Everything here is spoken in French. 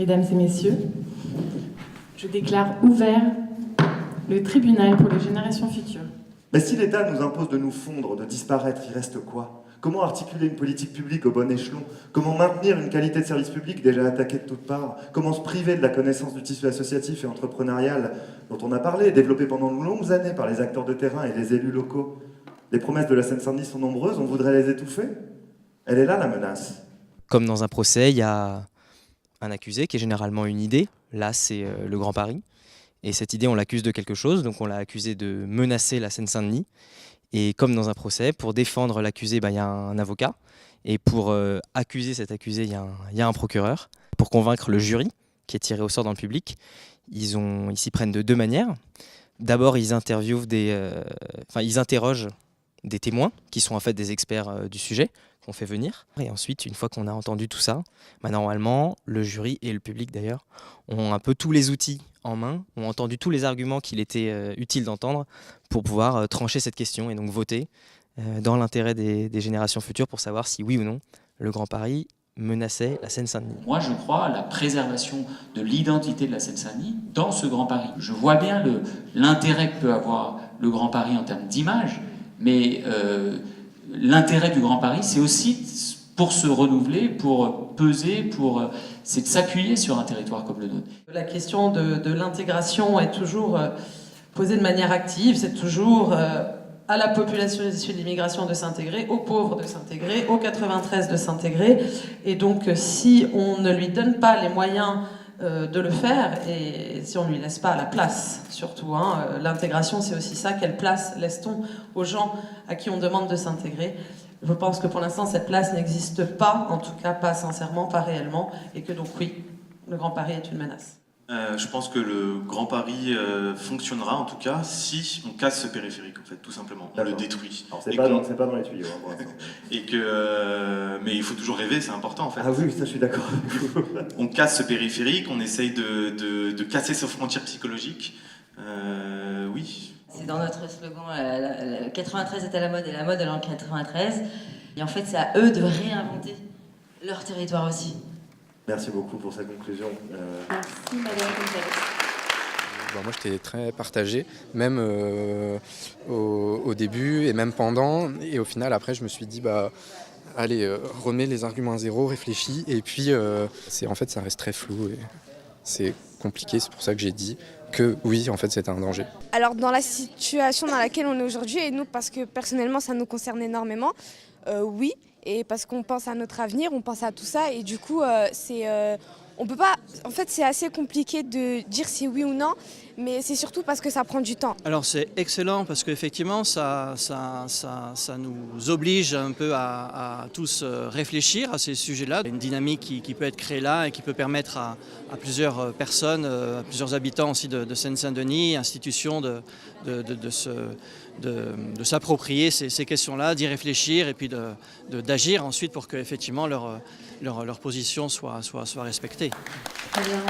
Mesdames et messieurs, je déclare ouvert le tribunal pour les générations futures. Mais si l'État nous impose de nous fondre, de disparaître, il reste quoi? Comment articuler une politique publique au bon échelon? Comment maintenir une qualité de service public déjà attaquée de toutes parts? Comment se priver de la connaissance du tissu associatif et entrepreneurial dont on a parlé, développé pendant de longues années par les acteurs de terrain et les élus locaux? Les promesses de la Seine-Saint-Denis sont nombreuses, on voudrait les étouffer? Elle est là la menace. Comme dans un procès, il y a un accusé qui est généralement une idée. Là, c'est le Grand Paris. Et cette idée, on l'accuse de quelque chose, donc on l'a accusé de menacer la Seine-Saint-Denis. Et comme dans un procès, pour défendre l'accusé, il y a un avocat. Et pour accuser cet accusé, il y a un procureur. Pour convaincre le jury, qui est tiré au sort dans le public, ils s'y prennent de deux manières. D'abord, ils interrogent des témoins, qui sont en fait des experts du sujet, qu'on fait venir. Et ensuite, une fois qu'on a entendu tout ça, normalement, le jury et le public d'ailleurs ont un peu tous les outils en main, ont entendu tous les arguments qu'il était utile d'entendre pour pouvoir trancher cette question et donc voter dans l'intérêt des générations futures pour savoir si oui ou non le Grand Paris menaçait la Seine-Saint-Denis. Moi, je crois à la préservation de l'identité de la Seine-Saint-Denis dans ce Grand Paris. Je vois bien l'intérêt que peut avoir le Grand Paris en termes d'image, mais l'intérêt du Grand Paris, c'est aussi pour se renouveler, pour peser, c'est de s'appuyer sur un territoire comme le nôtre. La question de l'intégration est toujours posée de manière active, c'est toujours à la population issue de l'immigration de s'intégrer, aux pauvres de s'intégrer, aux 93 de s'intégrer. Et donc, si on ne lui donne pas les moyens de le faire, et si on ne lui laisse pas la place, surtout, l'intégration, c'est aussi ça, quelle place laisse-t-on aux gens à qui on demande de s'intégrer? Je pense que pour l'instant, cette place n'existe pas, en tout cas pas sincèrement, pas réellement, et que donc oui, le Grand Paris est une menace. Je pense que le Grand Paris fonctionnera en tout cas si on casse ce périphérique en fait, tout simplement. On le détruit. Alors c'est pas dans les tuyaux pour l'instant. Mais il faut toujours rêver, c'est important en fait. Ah oui, ça je suis d'accord. On casse ce périphérique, on essaye de casser ces frontières psychologiques. Oui. C'est dans notre slogan, 93 est à la mode et la mode est en 93. Et en fait, c'est à eux de réinventer leur territoire aussi. Merci beaucoup pour sa conclusion. Merci Madame Gonzalez. Moi j'étais très partagé, même au début et même pendant. Et au final après je me suis dit allez, remets les arguments à zéro, réfléchis. Et puis en fait ça reste très flou et c'est compliqué, c'est pour ça que j'ai dit que oui, en fait, c'était un danger. Alors, dans la situation dans laquelle on est aujourd'hui, et nous, parce que personnellement, ça nous concerne énormément, oui, et parce qu'on pense à notre avenir, on pense à tout ça, et du coup, on peut pas. En fait, c'est assez compliqué de dire si oui ou non, mais c'est surtout parce que ça prend du temps. Alors c'est excellent parce qu'effectivement ça nous oblige un peu à tous réfléchir à ces sujets-là. Une dynamique qui peut être créée là et qui peut permettre à plusieurs personnes, à plusieurs habitants aussi de Seine-Saint-Denis, institutions de s'approprier ces questions-là, d'y réfléchir et puis d'agir ensuite pour que effectivement leur position soit respectée. Très bien.